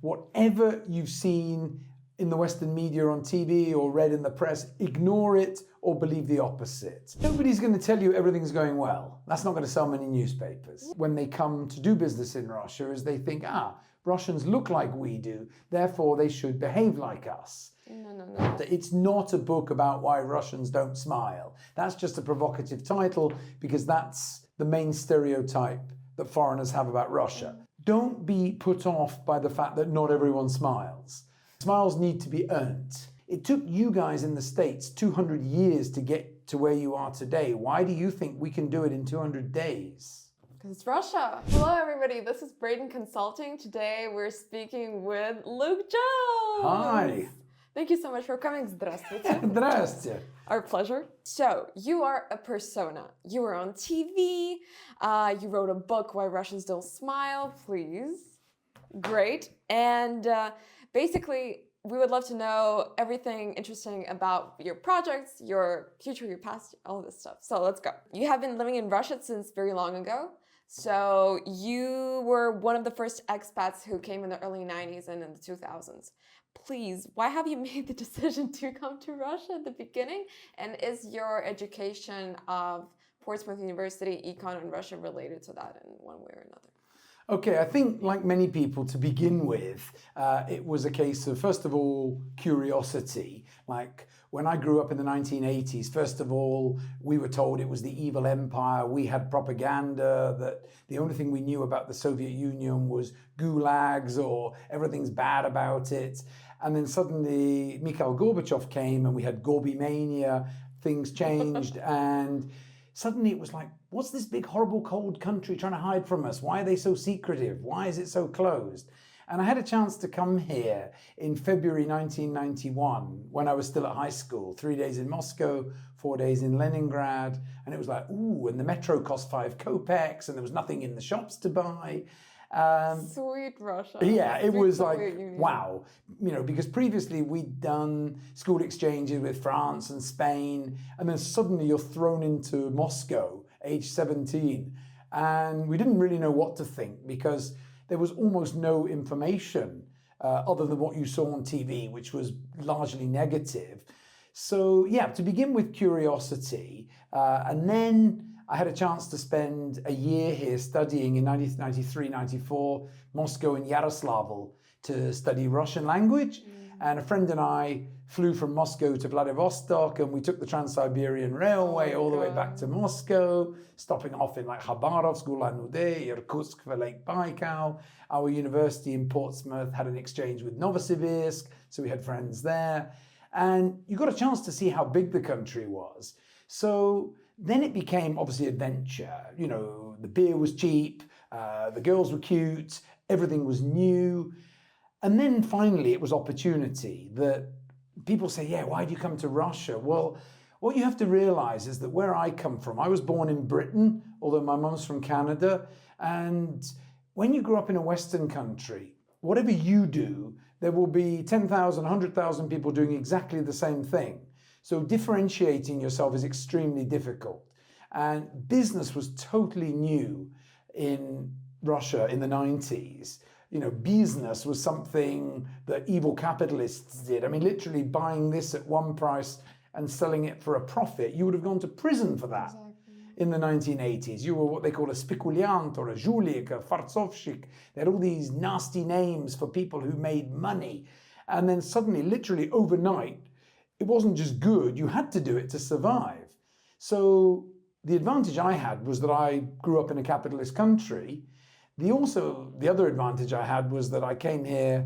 Whatever you've seen in the Western media on TV or read in the press, ignore it or believe the opposite. Nobody's going to tell you everything's going well. That's not going to sell many newspapers. When they come to do business in Russia, is they think, Russians look like we do, therefore they should behave like us. No. It's not a book about why Russians don't smile. That's just a provocative title because that's the main stereotype that foreigners have about Russia. Don't be put off by the fact that not everyone smiles. Smiles need to be earned. It took you guys in the States 200 years to get to where you are today. Why do you think we can do it in 200 days? Because it's Russia. Hello everybody, this is Braden Consulting. Today we're speaking with Luc Jones. Hi. Thank you so much for coming. Здравствуйте. Здравствуйте. Our pleasure. So, you are a persona. You were on TV. You wrote a book, Why Russians Don't Smile. Please. Great. And basically, we would love to know everything interesting about your projects, your future, your past, all of this stuff. So let's go. You have been living in Russia since very long ago. So you were one of the first expats who came in the early 90s and in the 2000s. Please, why have you made the decision to come to Russia at the beginning? And is your education of Portsmouth University, Econ in Russia related to that in one way or another? Okay, I think like many people to begin with, it was a case of, first of all, curiosity. Like when I grew up in the 1980s, first of all, we were told it was the evil empire. We had propaganda that the only thing we knew about the Soviet Union was gulags or everything's bad about it. And then suddenly Mikhail Gorbachev came and we had Gorbimania, things changed and suddenly it was like, what's this big, horrible, cold country trying to hide from us? Why are they so secretive? Why is it so closed? And I had a chance to come here in February 1991 when I was still at high school, 3 days in Moscow, 4 days in Leningrad. And it was like, ooh, and the metro cost 5 kopecks and there was nothing in the shops to buy. Sweet Russia. Yeah, it Sweet was Soviet like, Union. wow. You know, because previously we'd done school exchanges with France and Spain, and then suddenly you're thrown into Moscow, age 17, and we didn't really know what to think because there was almost no information other than what you saw on TV, which was largely negative. So yeah, to begin with curiosity, and then I had a chance to spend a year here studying in 1993, 94, Moscow and Yaroslavl to study Russian language. And a friend and I flew from Moscow to Vladivostok and we took the Trans-Siberian Railway all the way back to Moscow, stopping off in like Khabarovsk, Ulan-Ude, Irkutsk for Lake Baikal. Our university in Portsmouth had an exchange with Novosibirsk, so we had friends there. And you got a chance to see how big the country was. So then it became obviously adventure. You know, the beer was cheap, the girls were cute, everything was new. And then finally it was opportunity that people say, yeah, why do you come to Russia? Well, what you have to realize is that where I come from, I was born in Britain, although my mum's from Canada. And when you grow up in a Western country, whatever you do, there will be 10,000, 100,000 people doing exactly the same thing. So differentiating yourself is extremely difficult. And business was totally new in Russia in the 90s. You know, business was something that evil capitalists did. I mean, literally buying this at one price and selling it for a profit. You would have gone to prison for that. Exactly. In the 1980s. You were what they call a spekuliant or a zhulik, a fartsovshik. They had all these nasty names for people who made money. And then suddenly, literally overnight, it wasn't just good, you had to do it to survive. So the advantage I had was that I grew up in a capitalist country. The other advantage I had was that I came here,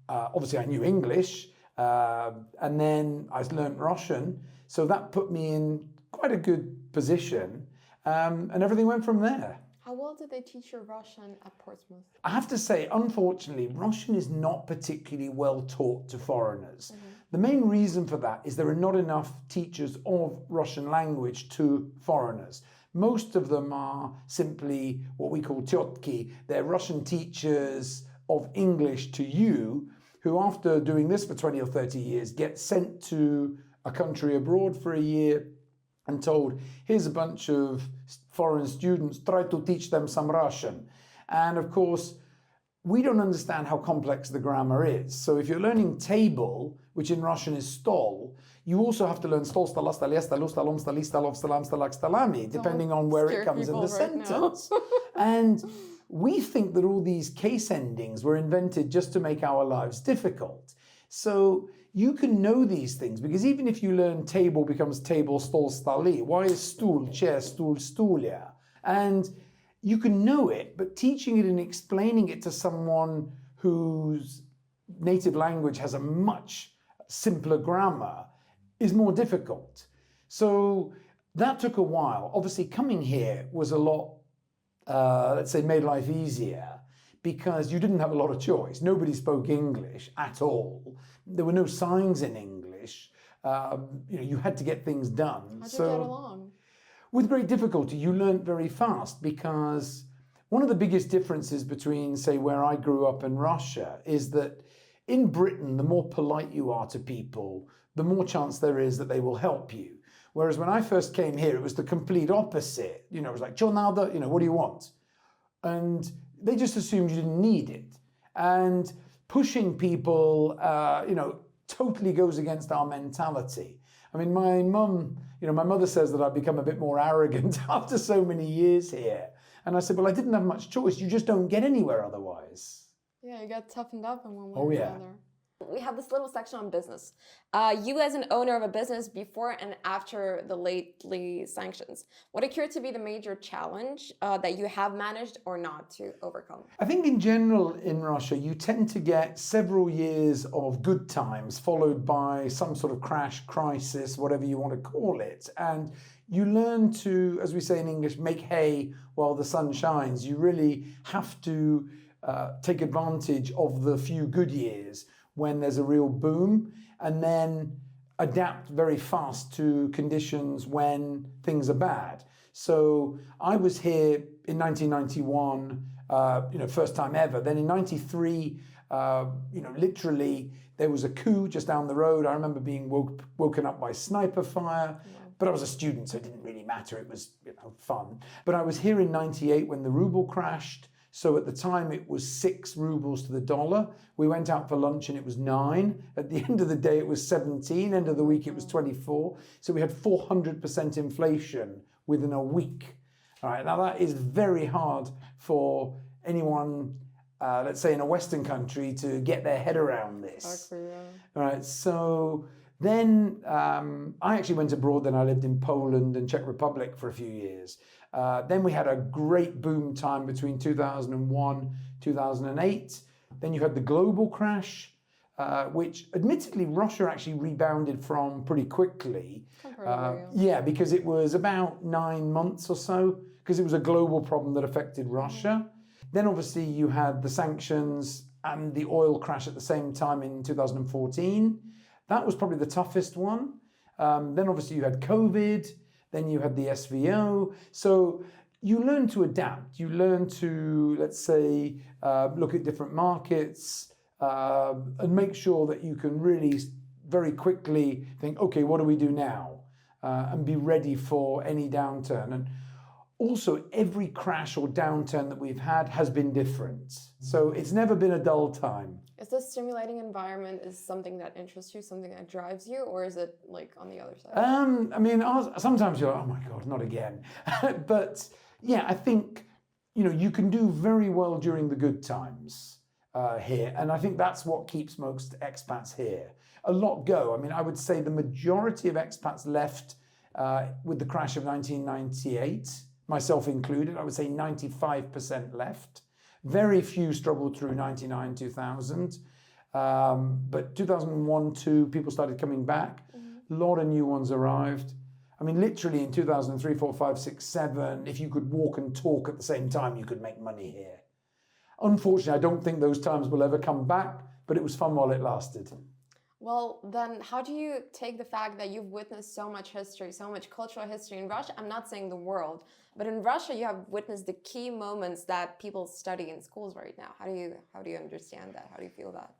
obviously I knew English, and then I learned Russian. So that put me in quite a good position, and everything went from there. How well did they teach you Russian at Portsmouth? I have to say, unfortunately, Russian is not particularly well taught to foreigners. The main reason for that is there are not enough teachers of Russian language to foreigners. Most of them are simply what we call tyotki. They're Russian teachers of English to you, who after doing this for 20 or 30 years get sent to a country abroad for a year and told, here's a bunch of foreign students, try to teach them some Russian. And of course, we don't understand how complex the grammar is. So if you're learning table, which in Russian is stol, you also have to learn stol, stala, stalia, stalu, stalom, stali, stalov, stalam, stalak, stalami, depending on where it comes in the sentence. And we think that all these case endings were invented just to make our lives difficult. So you can know these things, because even if you learn table becomes table, stol, stali, why is stool, chair, stool, stoolia? And you can know it, but teaching it and explaining it to someone whose native language has a much simpler grammar is more difficult. So that took a while. Obviously, coming here was a lot, let's say, made life easier, because you didn't have a lot of choice. Nobody spoke English at all. There were no signs in English. You had to get things done. How'd you get along? With great difficulty. You learned very fast, because one of the biggest differences between, say, where I grew up and Russia is that in Britain, the more polite you are to people, the more chance there is that they will help you. Whereas when I first came here, it was the complete opposite. It was like, "Chonada, what do you want?" And they just assumed you didn't need it. And pushing people, totally goes against our mentality. I mean, my mother says that I've become a bit more arrogant after so many years here. And I said, well, I didn't have much choice. You just don't get anywhere otherwise. Yeah, you got toughened up in one way or the other. We have this little section on business. You as an owner of a business before and after the lately sanctions, what appeared to be the major challenge that you have managed or not to overcome? I think in general in Russia, you tend to get several years of good times followed by some sort of crash, crisis, whatever you want to call it. And you learn to, as we say in English, make hay while the sun shines. You really have to take advantage of the few good years when there's a real boom, and then adapt very fast to conditions when things are bad. So I was here in 1991, first time ever. Then in 93, literally there was a coup just down the road. I remember being woken up by sniper fire, but I was a student, so it didn't really matter. It was fun. But I was here in 98 when the ruble crashed. So at the time it was 6 rubles to the dollar. We went out for lunch and it was 9. At the end of the day it was 17. End of the week it was 24. So we had 400% inflation within a week. All right, now that is very hard for anyone, let's say in a Western country, to get their head around this. Exactly, yeah. All right, so then I actually went abroad. Then I lived in Poland and Czech Republic for a few years. Then we had a great boom time between 2001, 2008. Then you had the global crash, which admittedly Russia actually rebounded from pretty quickly. Yeah, because it was about 9 months or so, because it was a global problem that affected Russia. Then obviously you had the sanctions and the oil crash at the same time in 2014. That was probably the toughest one. Then obviously you had COVID. Then you had the SVO. So you learn to adapt. You learn to, let's say, look at different markets and make sure that you can really very quickly think, okay, what do we do now? And be ready for any downturn. And also, every crash or downturn that we've had has been different. So it's never been a dull time. Is this stimulating environment is something that interests you, something that drives you, or is it like on the other side? Sometimes you're like, oh my God, not again. But yeah, I think, you can do very well during the good times here. And I think that's what keeps most expats here. A lot go. I mean, I would say the majority of expats left with the crash of 1998, myself included. I would say 95% left. Very few struggled through 99, 2000. But 2001, 2, people started coming back. A lot of new ones arrived. I mean, literally in 2003, 4, 5, 6, 7, if you could walk and talk at the same time, you could make money here. Unfortunately, I don't think those times will ever come back, but it was fun while it lasted. Well, then how do you take the fact that you've witnessed so much history, so much cultural history in Russia? I'm not saying the world, but in Russia, you have witnessed the key moments that people study in schools right now. How do you understand that? How do you feel that?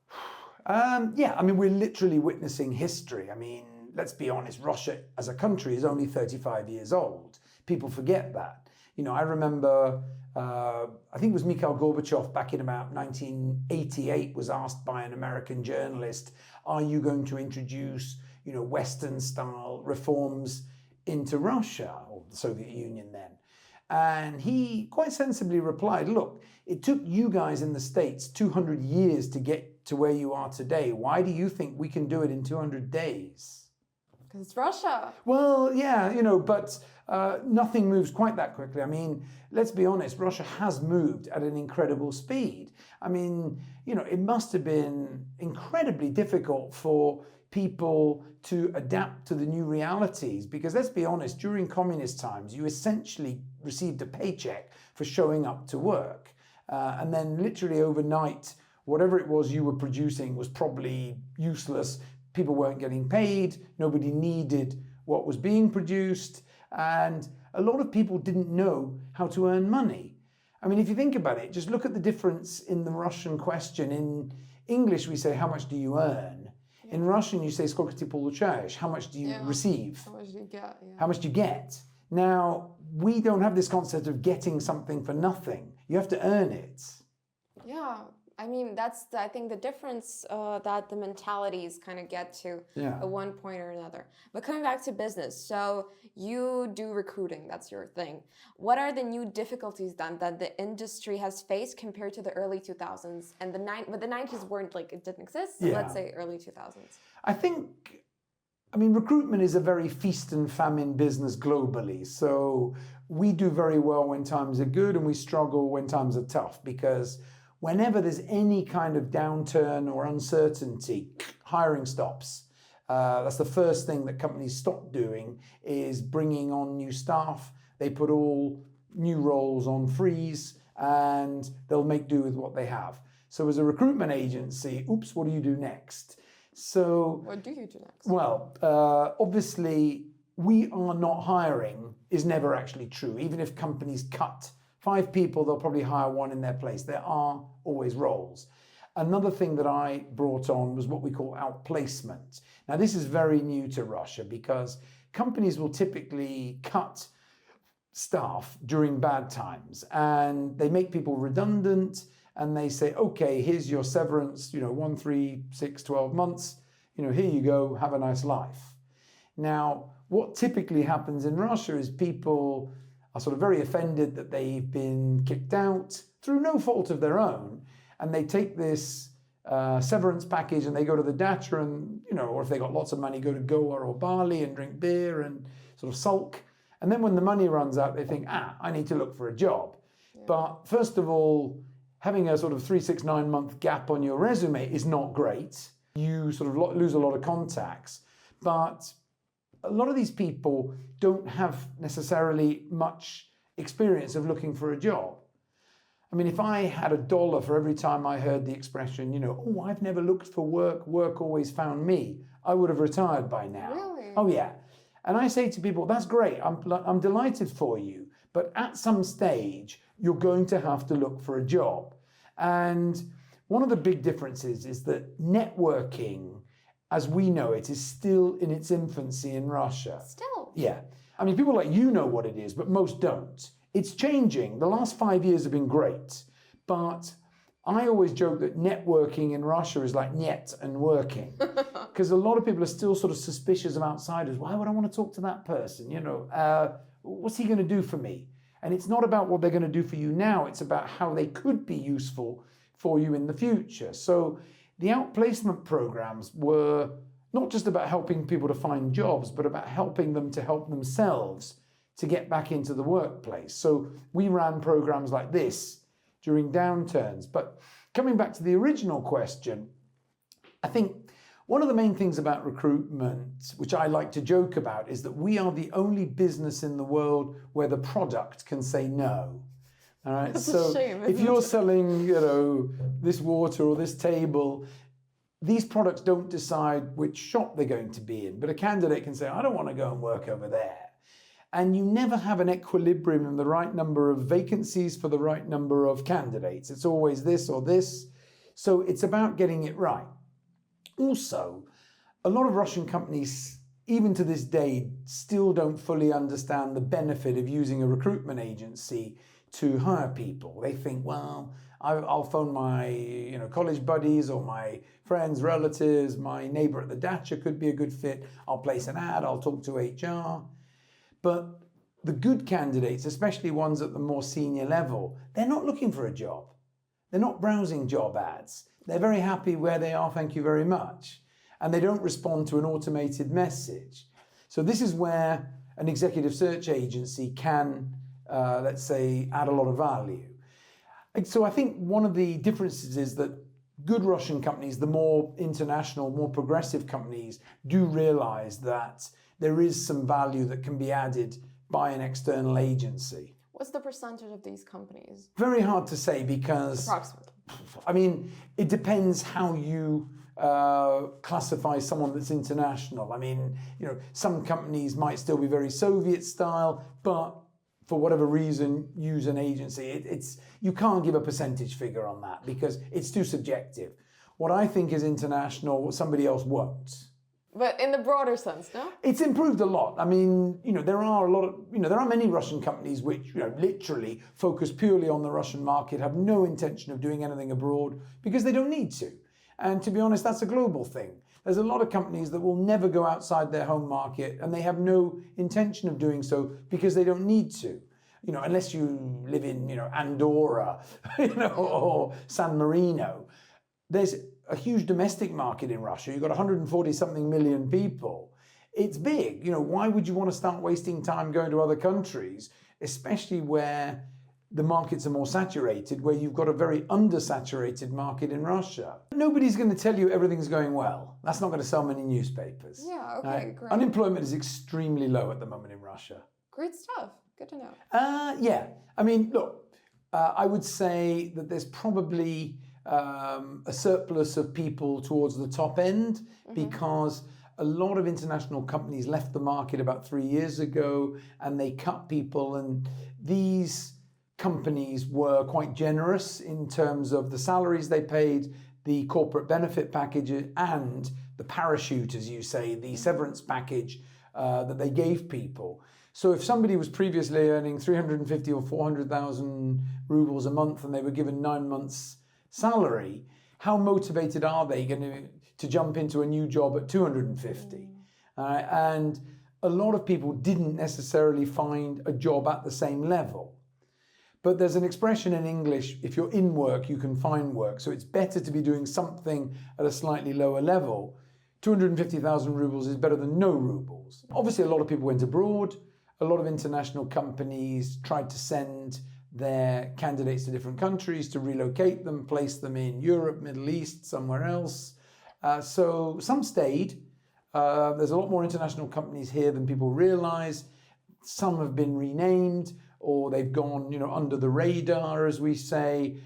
We're literally witnessing history. I mean, let's be honest, Russia as a country is only 35 years old. People forget that. I remember, I think it was Mikhail Gorbachev back in about 1988 was asked by an American journalist, are you going to introduce, Western style reforms into Russia, or the Soviet Union then? And he quite sensibly replied, look, it took you guys in the States 200 years to get to where you are today. Why do you think we can do it in 200 days? Because it's Russia. Well, yeah, but nothing moves quite that quickly. I mean, let's be honest, Russia has moved at an incredible speed. I mean, it must have been incredibly difficult for people to adapt to the new realities, because let's be honest, during communist times, you essentially received a paycheck for showing up to work. And then literally overnight, whatever it was you were producing was probably useless. People weren't getting paid. Nobody needed what was being produced. And a lot of people didn't know how to earn money. I mean, if you think about it, just look at the difference in the Russian question. In English, we say, how much do you earn? In Russian, you say, сколько ты получаешь? How much do you receive? How much do you get? Yeah. How much do you get? Now, we don't have this concept of getting something for nothing. You have to earn it. Yeah. I mean, that's, I think, the difference that the mentalities kind of get to at one point or another. But coming back to business, so you do recruiting, that's your thing. What are the new difficulties then that the industry has faced compared to the early 2000s? And but the 90s weren't like, it didn't exist, so let's say early 2000s. I mean, recruitment is a very feast and famine business globally. So we do very well when times are good and we struggle when times are tough, because whenever there's any kind of downturn or uncertainty, hiring stops. That's the first thing that companies stop doing, is bringing on new staff. They put all new roles on freeze and they'll make do with what they have. So as a recruitment agency, oops, what do you do next? So what do you do next? Well, obviously, we are not hiring is never actually true. Even if companies cut 5 people, they'll probably hire 1 in their place. There are always roles. Another thing that I brought on was what we call outplacement. Now, this is very new to Russia, because companies will typically cut staff during bad times and they make people redundant and they say, okay, here's your severance, 1, 3, 6, 12 months, here you go, have a nice life. Now, what typically happens in Russia is people are sort of very offended that they've been kicked out through no fault of their own, and they take this severance package and they go to the dacha and, or if they got lots of money, go to Goa or Bali and drink beer and sort of sulk. And then when the money runs out, they think, I need to look for a job. Yeah. But first of all, having a sort of 3, 6, 9 month gap on your resume is not great. You sort of lose a lot of contacts. But a lot of these people don't have necessarily much experience of looking for a job. I mean, if I had $1 for every time I heard the expression, oh, I've never looked for work, work always found me, I would have retired by now. Really? Oh, yeah. And I say to people, that's great, I'm delighted for you, but at some stage, you're going to have to look for a job. And one of the big differences is that networking, as we know it, is still in its infancy in Russia. Still? Yeah. I mean, people like you know what it is, but most don't. It's changing. The last 5 years have been great, but I always joke that networking in Russia is like niet and working, because a lot of people are still sort of suspicious of outsiders. Why would I want to talk to that person? What's he going to do for me? And it's not about what they're going to do for you now. It's about how they could be useful for you in the future. So the outplacement programs were not just about helping people to find jobs, but about helping them to help themselves to get back into the workplace. So we ran programs like this during downturns. But coming back to the original question, I think one of the main things about recruitment, which I like to joke about, is that we are the only business in the world where the product can say no. All right. That's so a shame, if you're selling, this water or this table, these products don't decide which shop they're going to be in. But a candidate can say, I don't want to go and work over there. And you never have an equilibrium in the right number of vacancies for the right number of candidates. It's always this or this. So it's about getting it right. Also, a lot of Russian companies even to this day, still don't fully understand the benefit of using a recruitment agency to hire people. They think, well, I'll phone my college buddies or my friends, relatives, my neighbor at the dacha could be a good fit. I'll place an ad, I'll talk to HR. But the good candidates, especially ones at the more senior level, they're not looking for a job. They're not browsing job ads. They're very happy where they are, thank you very much. And they don't respond to an automated message. So this is where an executive search agency can, let's say, add a lot of value. So I think one of the differences is that good Russian companies, the more international, more progressive companies, do realize that there is some value that can be added by an external agency. What's the percentage of these companies? Very hard to say because, approximately, I mean, it depends how you classify someone that's international. I mean, some companies might still be very Soviet style, but for whatever reason, use an agency. You can't give a percentage figure on that because it's too subjective. What I think is international, somebody else won't. But in the broader sense, no? It's improved a lot. I mean, there are many Russian companies which, literally focus purely on the Russian market, have no intention of doing anything abroad because they don't need to. And to be honest, that's a global thing. There's a lot of companies that will never go outside their home market and they have no intention of doing so because they don't need to. Unless you live in, Andorra, or San Marino. There's a huge domestic market in Russia. You've got 140-something million people. It's big. Why would you want to start wasting time going to other countries, especially where the markets are more saturated, where you've got a very undersaturated market in Russia? Nobody's going to tell you everything's going well. That's not going to sell many newspapers. Yeah, okay, great. Unemployment is extremely low at the moment in Russia. Great stuff. Good to know. Yeah. I mean, look, I would say that there's probably a surplus of people towards the top end because a lot of international companies left the market about 3 years ago and they cut people, and these companies were quite generous in terms of the salaries they paid, the corporate benefit packages, and the parachute, as you say, the severance package that they gave people. So if somebody was previously earning 350 or 400,000 rubles a month and they were given 9 months salary, how motivated are they going to jump into a new job at 250? And a lot of people didn't necessarily find a job at the same level. But there's an expression in English, if you're in work, you can find work. So it's better to be doing something at a slightly lower level. 250,000 rubles is better than no rubles. Obviously, a lot of people went abroad. A lot of international companies tried to send their candidates to different countries to relocate them, place them in Europe, Middle East, somewhere else. So some stayed. There's a lot more international companies here than people realize. Some have been renamed, or they've gone, under the radar, as we say.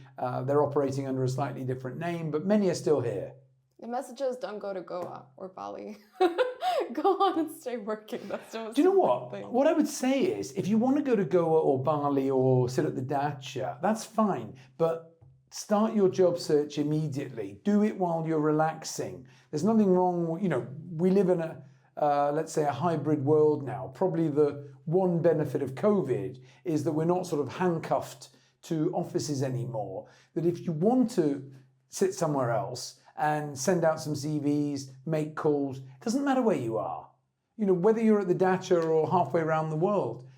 They're operating under a slightly different name, but many are still here. The message is don't go to Goa or Bali. Go on and stay working. That's the most Do you know what? important thing. What I would say is, if you want to go to Goa or Bali or sit at the dacha, that's fine. But start your job search immediately. Do it while you're relaxing. There's nothing wrong. We live in let's say, a hybrid world now. Probably the one benefit of COVID is that we're not sort of handcuffed to offices anymore. That if you want to sit somewhere else and send out some CVs, make calls, it doesn't matter where you are. Whether you're at the dacha or halfway around the world,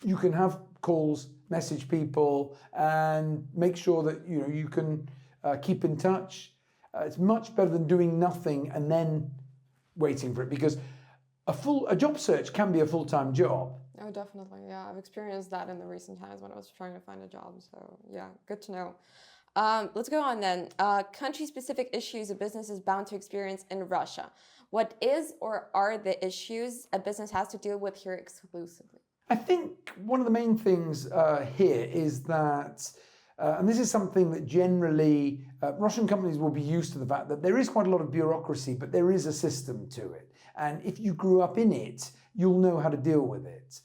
you can have calls, message people, and make sure that you can keep in touch. It's much better than doing nothing and then waiting for it, because a job search can be a full-time job. Oh, definitely. Yeah, I've experienced that in the recent times when I was trying to find a job. So yeah, good to know. Let's go on then. Country-specific issues a business is bound to experience in Russia. What is or are the issues a business has to deal with here exclusively? I think one of the main things here is that, and this is something that generally Russian companies will be used to, the fact that there is quite a lot of bureaucracy, but there is a system to it. And if you grew up in it, you'll know how to deal with it.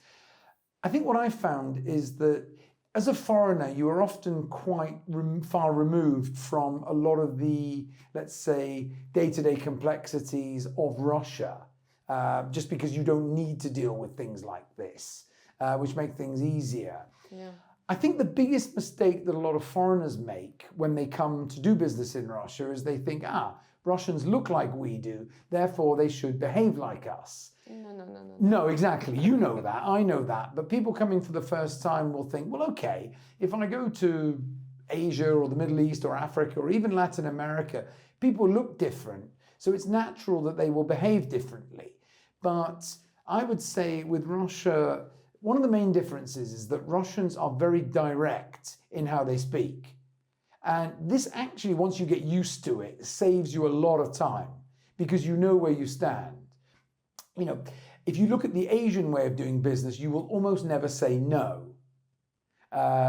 I think what I found is that as a foreigner, you are often quite far removed from a lot of the, let's say, day-to-day complexities of Russia. just because you don't need to deal with things like this, which make things easier. Yeah. I think the biggest mistake that a lot of foreigners make when they come to do business in Russia is they think, Russians look like we do, therefore they should behave like us. No. No, exactly. You know that. I know that. But people coming for the first time will think, well, okay, if I go to Asia or the Middle East or Africa or even Latin America, people look different. So it's natural that they will behave differently. But I would say with Russia, one of the main differences is that Russians are very direct in how they speak. And this actually, once you get used to it, saves you a lot of time because you know where you stand. You know, if you look at the Asian way of doing business, you will almost never say no.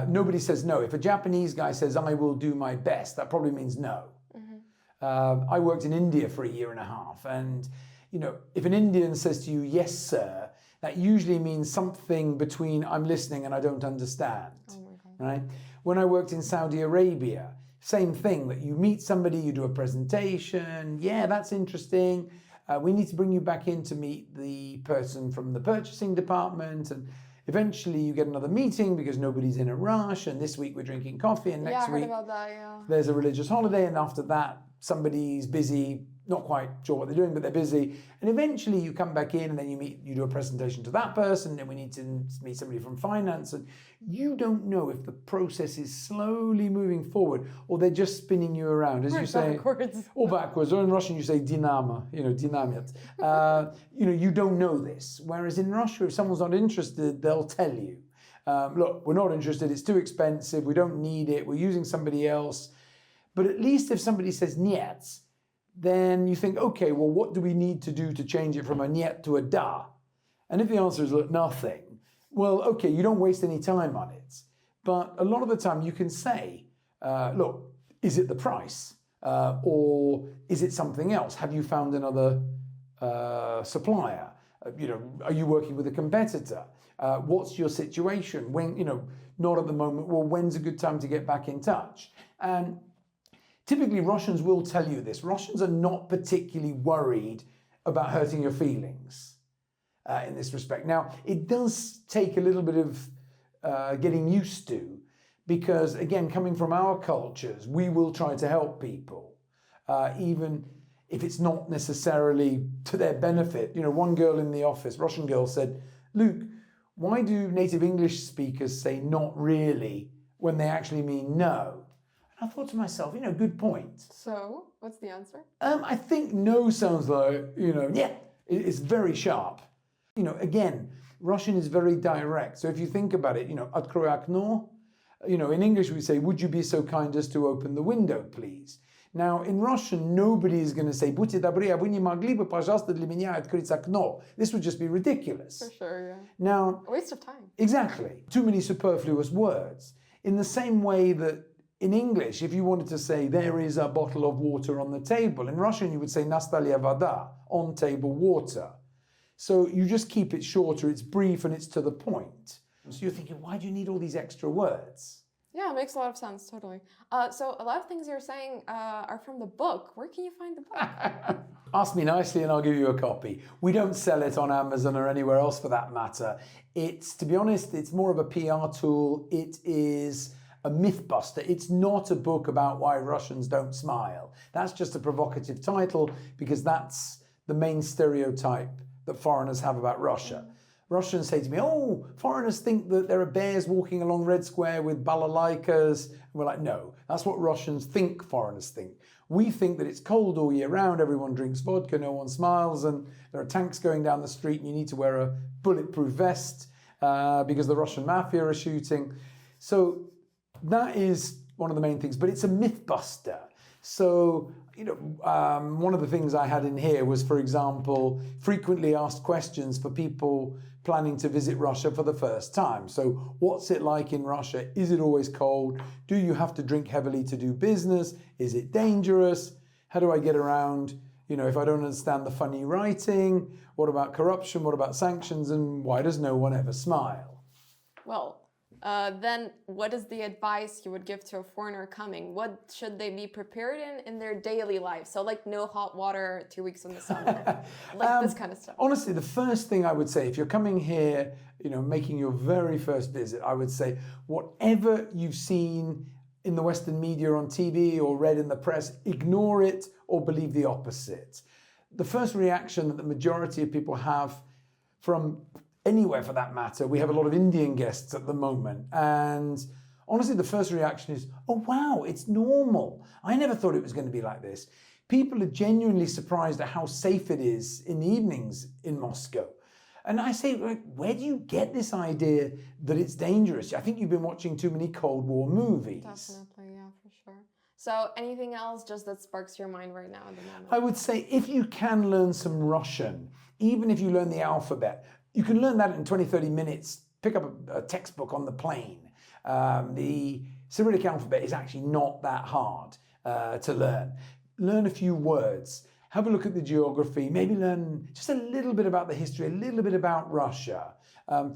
Nobody says no. If a Japanese guy says, I will do my best, that probably means no. I worked in India for 1.5 years, and you know, if an Indian says to you, yes, sir, that usually means something between I'm listening and I don't understand. Oh my God. Right? When I worked in Saudi Arabia, same thing, that you meet somebody, you do a presentation, yeah, that's interesting. We need to bring you back in to meet the person from the purchasing department, and eventually you get another meeting because nobody's in a rush, and this week we're drinking coffee, and next week about that, yeah. there's a religious holiday, and after that somebody's busy, not quite sure what they're doing, but they're busy. And eventually you come back in and then you do a presentation to that person, and we need to meet somebody from finance. And you don't know if the process is slowly moving forward or they're just spinning you around. As you say, backwards. Or backwards. Or in Russian you say dinama, dynamit. You don't know this. Whereas in Russia, if someone's not interested, they'll tell you. Look, we're not interested, it's too expensive, we don't need it, we're using somebody else. But at least if somebody says niet, then you think, okay, well, what do we need to do to change it from a niet to a da? And if the answer is, look, nothing, well, okay, you don't waste any time on it. But a lot of the time you can say, look, is it the price? Or is it something else? Have you found another supplier? Are you working with a competitor? What's your situation? When, not at the moment, well, when's a good time to get back in touch? And typically, Russians will tell you this. Russians are not particularly worried about hurting your feelings in this respect. Now, it does take a little bit of getting used to, because, again, coming from our cultures, we will try to help people, even if it's not necessarily to their benefit. One girl in the office, Russian girl, said, Luke, why do native English speakers say not really when they actually mean no? I thought to myself, good point. So, what's the answer? I think no sounds like, yeah, it's very sharp. Again, Russian is very direct. So if you think about it, открой окно, in English we say, would you be so kind as to open the window, please? Now, in Russian, nobody is going to say, будьте добры, а вы не могли бы, пожалуйста, для меня открыть окно? This would just be ridiculous. For sure, yeah. Now, a waste of time. Exactly. Too many superfluous words. In the same way that in English, if you wanted to say, there is a bottle of water on the table, in Russian you would say, na stole voda, on table water. So you just keep it shorter, it's brief, and it's to the point. So you're thinking, why do you need all these extra words? Yeah, it makes a lot of sense, totally. So a lot of things you're saying are from the book. Where can you find the book? Ask me nicely and I'll give you a copy. We don't sell it on Amazon or anywhere else for that matter. To be honest, it's more of a PR tool. It is a myth buster. It's not a book about why Russians don't smile. That's just a provocative title because that's the main stereotype that foreigners have about Russia. Russians say to me, oh, foreigners think that there are bears walking along Red Square with balalaikas. And we're like, no, that's what Russians think foreigners think. We think that it's cold all year round, everyone drinks vodka, no one smiles, and there are tanks going down the street and you need to wear a bulletproof vest because the Russian mafia are shooting. So that is one of the main things, but it's a myth buster. So, one of the things I had in here was, for example, frequently asked questions for people planning to visit Russia for the first time. So what's it like in Russia? Is it always cold? Do you have to drink heavily to do business? Is it dangerous? How do I get around, if I don't understand the funny writing? What about corruption? What about sanctions? And why does no one ever smile? Well, then what is the advice you would give to a foreigner coming? What should they be prepared in their daily life? So like no hot water 2 weeks in the summer, like this kind of stuff. Honestly, the first thing I would say, if you're coming here, making your very first visit, I would say whatever you've seen in the Western media on TV or read in the press, ignore it or believe the opposite. The first reaction that the majority of people have from anywhere for that matter, we have a lot of Indian guests at the moment, and honestly the first reaction is, oh wow, it's normal. I never thought it was going to be like this. People are genuinely surprised at how safe it is in the evenings in Moscow. And I say, where do you get this idea that it's dangerous? I think you've been watching too many Cold War movies. Definitely, yeah, for sure. So anything else just that sparks your mind right now at the moment? I would say if you can learn some Russian, even if you learn the alphabet, you can learn that in 20, 30 minutes. Pick up a textbook on the plane. The Cyrillic alphabet is actually not that hard to learn. Learn a few words. Have a look at the geography. Maybe learn just a little bit about the history, a little bit about Russia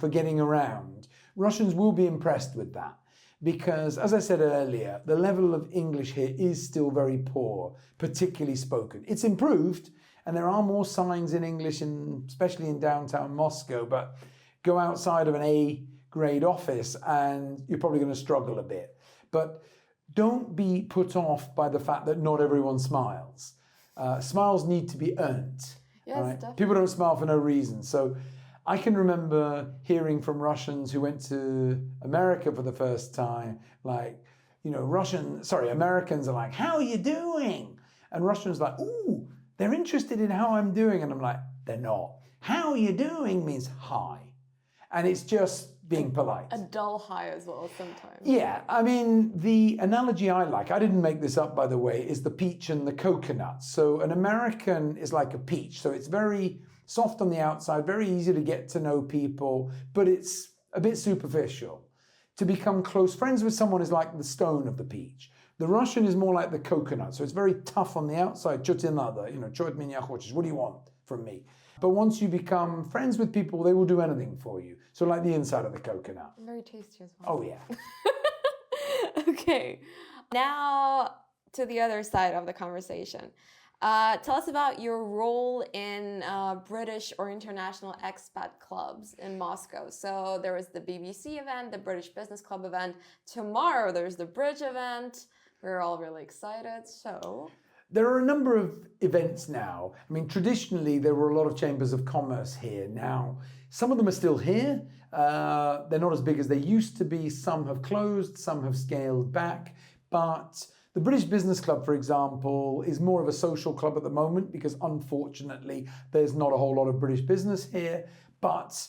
for getting around. Russians will be impressed with that because, as I said earlier, the level of English here is still very poor, particularly spoken. It's improved, and there are more signs in English, especially in downtown Moscow, but go outside of an A-grade office and you're probably going to struggle a bit. But don't be put off by the fact that not everyone smiles. Smiles need to be earned. Yes, right? definitely. People don't smile for no reason. So I can remember hearing from Russians who went to America for the first time, like, Americans are like, how are you doing? And Russians are like, ooh, they're interested in how I'm doing. And I'm like, they're not. How are you doing means hi. And it's just being polite. A dull hi as well sometimes. Yeah, I mean, the analogy I like, I didn't make this up by the way, is the peach and the coconut. So an American is like a peach. So it's very soft on the outside, very easy to get to know people, but it's a bit superficial. To become close friends with someone is like the stone of the peach. The Russian is more like the coconut. So it's very tough on the outside. What do you want from me? But once you become friends with people, they will do anything for you. So like the inside of the coconut. Very tasty as well. Oh yeah. Okay. Now to the other side of the conversation. Tell us about your role in British or international expat clubs in Moscow. So there was the BBC event, the British Business Club event. Tomorrow there's the Bridge event. We're all really excited. So there are a number of events now. I mean, traditionally, there were a lot of chambers of commerce here. Now, some of them are still here. They're not as big as they used to be. Some have closed, some have scaled back. But the British Business Club, for example, is more of a social club at the moment because, unfortunately, there's not a whole lot of British business here. But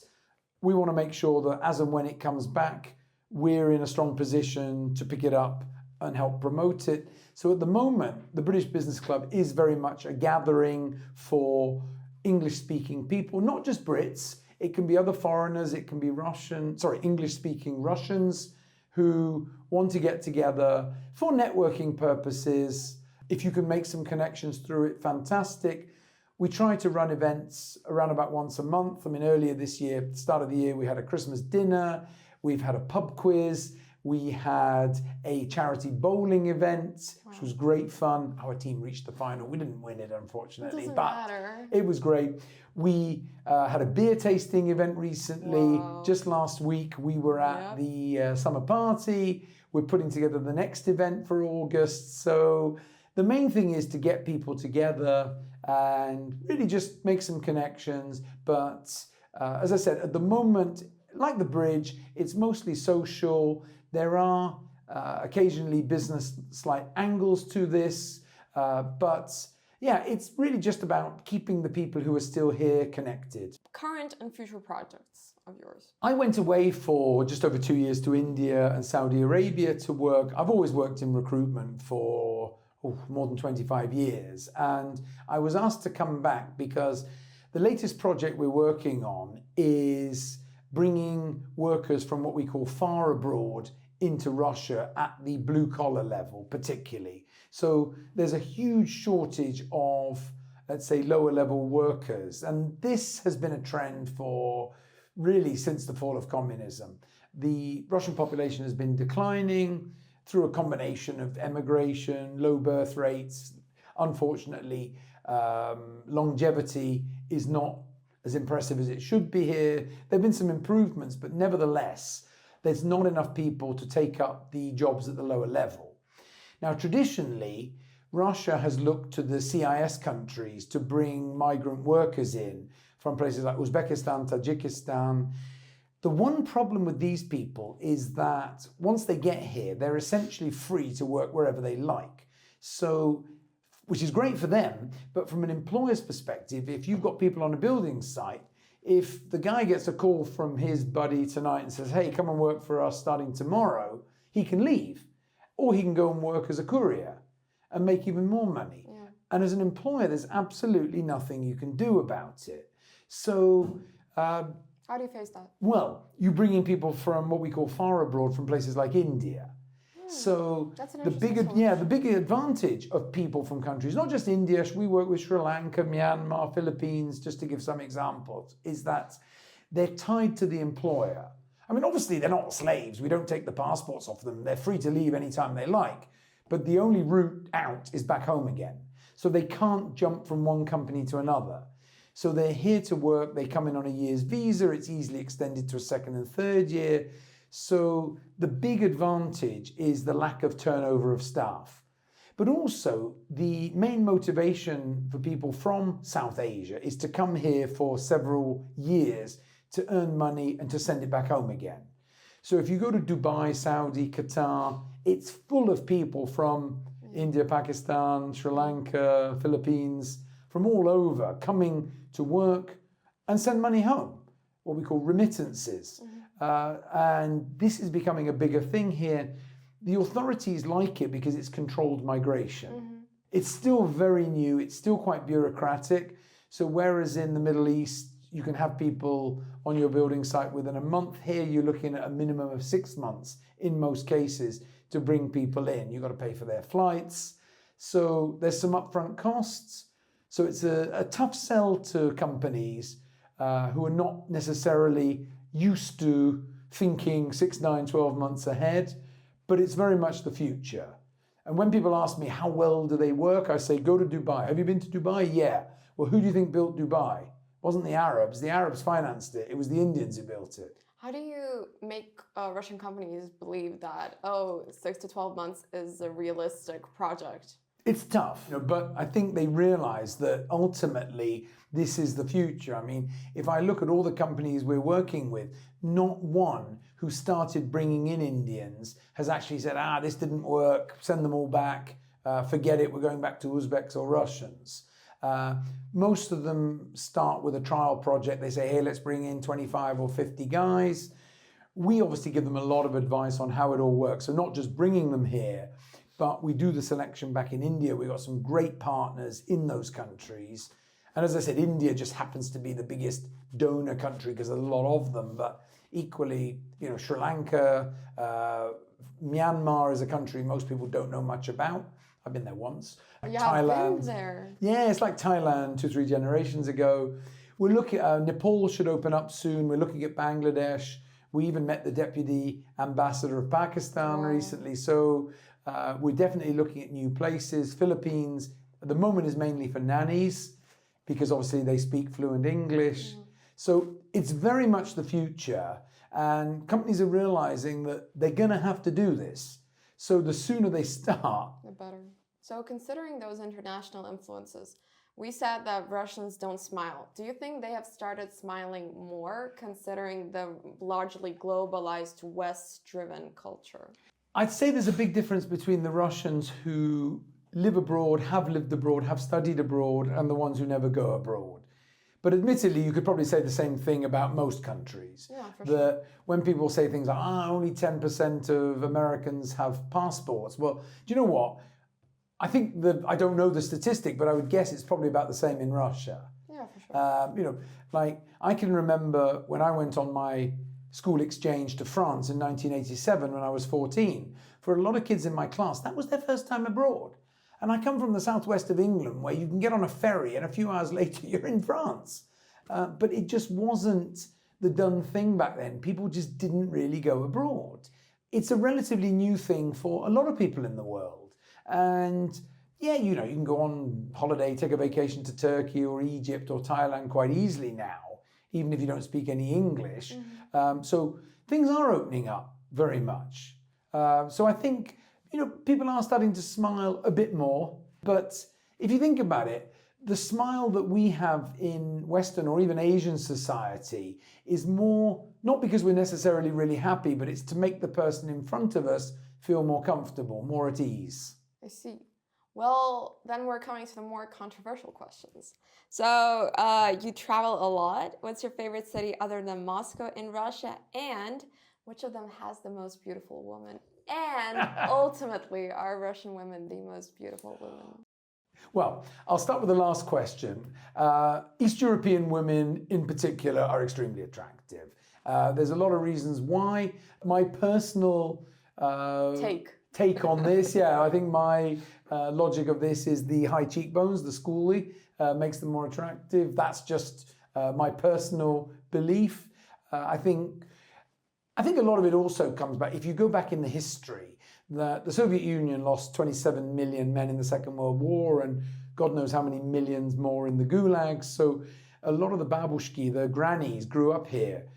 we want to make sure that as and when it comes back, we're in a strong position to pick it up and help promote it. So at the moment, the British Business Club is very much a gathering for English-speaking people, not just Brits. It can be other foreigners, it can be English-speaking Russians who want to get together for networking purposes. If you can make some connections through it, fantastic. We try to run events around about once a month. I mean, earlier this year, at the start of the year, we had a Christmas dinner, we've had a pub quiz, we had a charity bowling event, which was great fun. Our team reached the final. We didn't win it, unfortunately, but it was great. We had a beer tasting event recently. Just last week, we were at the summer party. We're putting together the next event for August. So the main thing is to get people together and really just make some connections. But as I said, at the moment, like the Bridge, it's mostly social. There are occasionally business slight angles to this, but yeah, it's really just about keeping the people who are still here connected. Current and future projects of yours? I went away for just over 2 years to India and Saudi Arabia to work. I've always worked in recruitment for more than 25 years, and I was asked to come back because the latest project we're working on is bringing workers from what we call far abroad into Russia at the blue-collar level, particularly. So there's a huge shortage of, let's say, lower-level workers. And this has been a trend for really since the fall of communism. the Russian population has been declining through a combination of emigration, low birth rates. Unfortunately, longevity is not as impressive as it should be here. There have been some improvements, but nevertheless, there's not enough people to take up the jobs at the lower level. Now, traditionally, Russia has looked to the CIS countries to bring migrant workers in from places like Uzbekistan, Tajikistan. The one problem with these people is that once they get here, they're essentially free to work wherever they like. So, which is great for them, but from an employer's perspective, if you've got people on a building site, if the guy gets a call from his buddy tonight and says, hey, come and work for us starting tomorrow, he can leave. Or he can go and work as a courier and make even more money. Yeah. And as an employer, there's absolutely nothing you can do about it. So, how do you face that? Well, you bring in people from what we call far abroad, from places like India. So the bigger advantage of people from countries, not just India, we work with Sri Lanka, Myanmar, Philippines, just to give some examples, is that they're tied to the employer. I mean, obviously they're not slaves. We don't take the passports off them. They're free to leave anytime they like. But the only route out is back home again. So they can't jump from one company to another. So they're here to work. They come in on a year's visa. It's easily extended to a second and third year. So the big advantage is the lack of turnover of staff. But also the main motivation for people from South Asia is to come here for several years to earn money and to send it back home again. So if you go to Dubai, Saudi, Qatar, it's full of people from India, Pakistan, Sri Lanka, Philippines, from all over coming to work and send money home, what we call remittances. And this is becoming a bigger thing here. The authorities like it because it's controlled migration. It's still very new. It's still quite bureaucratic. So whereas in the Middle East, you can have people on your building site within a month, here you're looking at a minimum of 6 months in most cases to bring people in. You've got to pay for their flights. So there's some upfront costs. So it's a tough sell to companies who are not necessarily used to thinking 6, 9, 12 months ahead, but it's very much the future. And when people ask me, how well do they work? I say, go to Dubai. Have you been to Dubai? Yeah. Well, who do you think built Dubai? It wasn't the Arabs. The Arabs financed it. It was the Indians who built it. How do you make Russian companies believe that, 6 to 12 months is a realistic project? It's tough, but I think they realize that ultimately this is the future. I mean, if I look at all the companies we're working with, not one who started bringing in Indians has actually said, this didn't work, send them all back, forget it, we're going back to Uzbeks or Russians. Most of them start with a trial project. They say, hey, let's bring in 25 or 50 guys. We obviously give them a lot of advice on how it all works. So not just bringing them here, but we do the selection back in India. We've got some great partners in those countries. And as I said, India just happens to be the biggest donor country because there's a lot of them. But equally, Sri Lanka, Myanmar is a country most people don't know much about. I've been there once. Thailand. Been there. Yeah, it's like Thailand 2-3 generations ago. We're looking at Nepal should open up soon. We're looking at Bangladesh. We even met the deputy ambassador of Pakistan recently. So we're definitely looking at new places. Philippines, at the moment, is mainly for nannies because obviously they speak fluent English. So it's very much the future. And companies are realizing that they're going to have to do this. So the sooner they start, the better. So considering those international influences, we said that Russians don't smile. Do you think they have started smiling more considering the largely globalized West-driven culture? I'd say there's a big difference between the Russians who live abroad, have lived abroad, have studied abroad, and the ones who never go abroad. But admittedly, you could probably say the same thing about most countries. Yeah, for sure. When people say things like, only 10% of Americans have passports. Well, do you know what? I think I don't know the statistic, but I would guess it's probably about the same in Russia. Yeah, for sure. Like I can remember when I went on my school exchange to France in 1987 when I was 14. For a lot of kids in my class, that was their first time abroad. And I come from the southwest of England where you can get on a ferry and a few hours later you're in France. But it just wasn't the done thing back then. People just didn't really go abroad. It's a relatively new thing for a lot of people in the world. And yeah, you know, you can go on holiday, take a vacation to Turkey or Egypt or Thailand quite easily now, even if you don't speak any English. So things are opening up very much. So I think, you know, people are starting to smile a bit more. But if you think about it, the smile that we have in Western or even Asian society is more, not because we're necessarily really happy, but it's to make the person in front of us feel more comfortable, more at ease. I see. Well, then we're coming to the more controversial questions. So, you travel a lot. What's your favorite city other than Moscow in Russia? And which of them has the most beautiful woman? And ultimately, are Russian women the most beautiful women? Well, I'll start with the last question. East European women in particular are extremely attractive. There's a lot of reasons why. My personal take on this, yeah, I think my logic of this is the high cheekbones, the schoolie, makes them more attractive. That's just my personal belief. I think a lot of it also comes back, if you go back in the history, the Soviet Union lost 27 million men in the Second World War and God knows how many millions more in the gulags. So a lot of the babushki, the grannies, grew up here,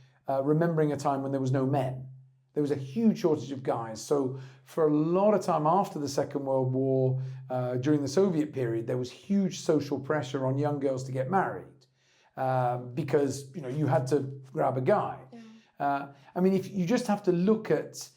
remembering a time when there was no men. There was a huge shortage of guys. So for a lot of time after the Second World War, during the Soviet period, there was huge social pressure on young girls to get married because, you know, you had to grab a guy. Yeah. I mean, if you just have to look at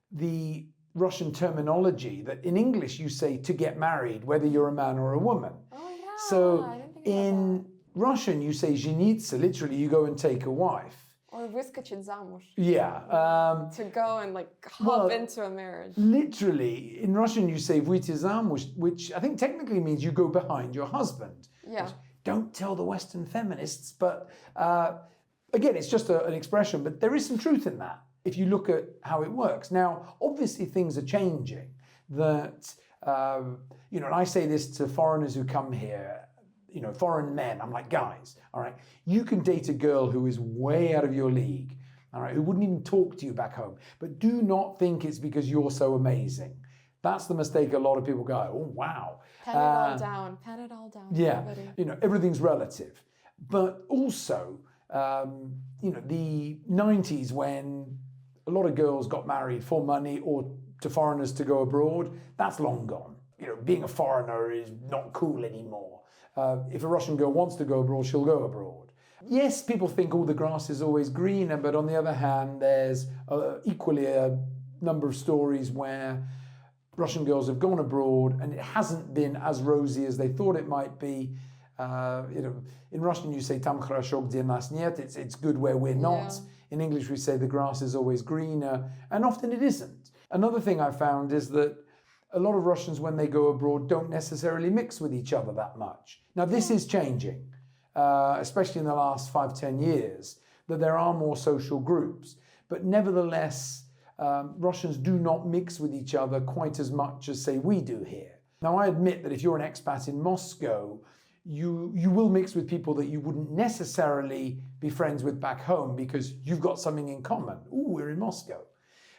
the Russian terminology, that in English you say to get married, whether you're a man or a woman. Oh yeah. So in Russian you say жениться, literally you go and take a wife. Or выскочить замуж. Yeah. To go and like hop into a marriage. Literally, in Russian you say выйти замуж, which I think technically means you go behind your husband. Yeah. Don't tell the Western feminists, but again, it's just an expression, but there is some truth in that if you look at how it works. Now, obviously things are changing. That, you know, and I say this to foreigners who come here, you know, foreign men, I'm like, guys, all right, you can date a girl who is way out of your league, all right, who wouldn't even talk to you back home, but do not think it's because you're so amazing. That's the mistake a lot of people go, oh, wow. Pen it all down, pen it all down. Yeah, everybody. You know, everything's relative. But also, you know, the 90s when a lot of girls got married for money or to foreigners to go abroad, that's long gone. You know, being a foreigner is not cool anymore. If a Russian girl wants to go abroad, she'll go abroad. Yes, people think, oh, the grass is always greener, but on the other hand, there's equally a number of stories where Russian girls have gone abroad and it hasn't been as rosy as they thought it might be. You know, in Russian you say "Tam хорошо, где нас нет," it's good where we're not. Yeah. In English we say the grass is always greener, and often it isn't. Another thing I found is that a lot of Russians, when they go abroad, don't necessarily mix with each other that much. Now this is changing, especially in the last 5-10 years, that there are more social groups, but nevertheless, Russians do not mix with each other quite as much as, say, we do here. Now, I admit that if you're an expat in Moscow, you will mix with people that you wouldn't necessarily be friends with back home because you've got something in common. Ooh, we're in Moscow.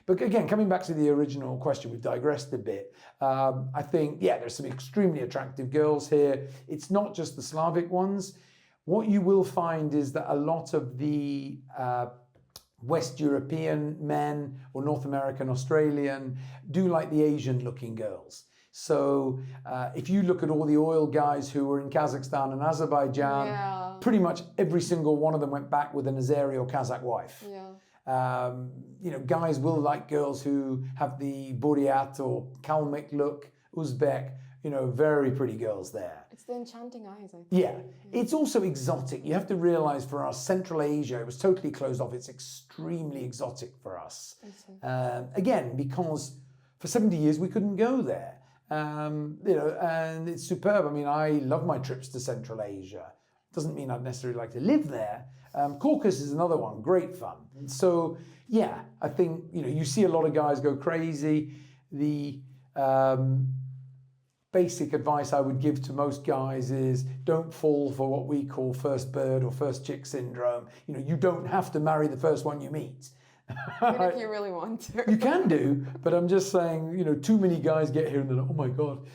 But again, coming back to the original question, we've digressed a bit. I think, yeah, there's some extremely attractive girls here. It's not just the Slavic ones. What you will find is that a lot of the West European men or North American, Australian do like the Asian looking girls. So if you look at all the oil guys who were in Kazakhstan and Azerbaijan, pretty much every single one of them went back with an Azeri or Kazakh wife. Yeah. You know, guys will like girls who have the Buryat or Kalmyk look, Uzbek, you know, very pretty girls there. It's the enchanting eyes, I think. Yeah. It's also exotic. You have to realize for us, Central Asia, it was totally closed off. It's extremely exotic for us. Again, because for 70 years we couldn't go there. You know, and it's superb. I mean, I love my trips to Central Asia. Doesn't mean I'd necessarily like to live there. Caucasus is another one, great fun. So yeah, I think, you know, you see a lot of guys go crazy. The basic advice I would give to most guys is don't fall for what we call first bird or first chick syndrome. You know, you don't have to marry the first one you meet. Even if you really want to. You can do, but I'm just saying, you know, too many guys get here and they're like, oh my God.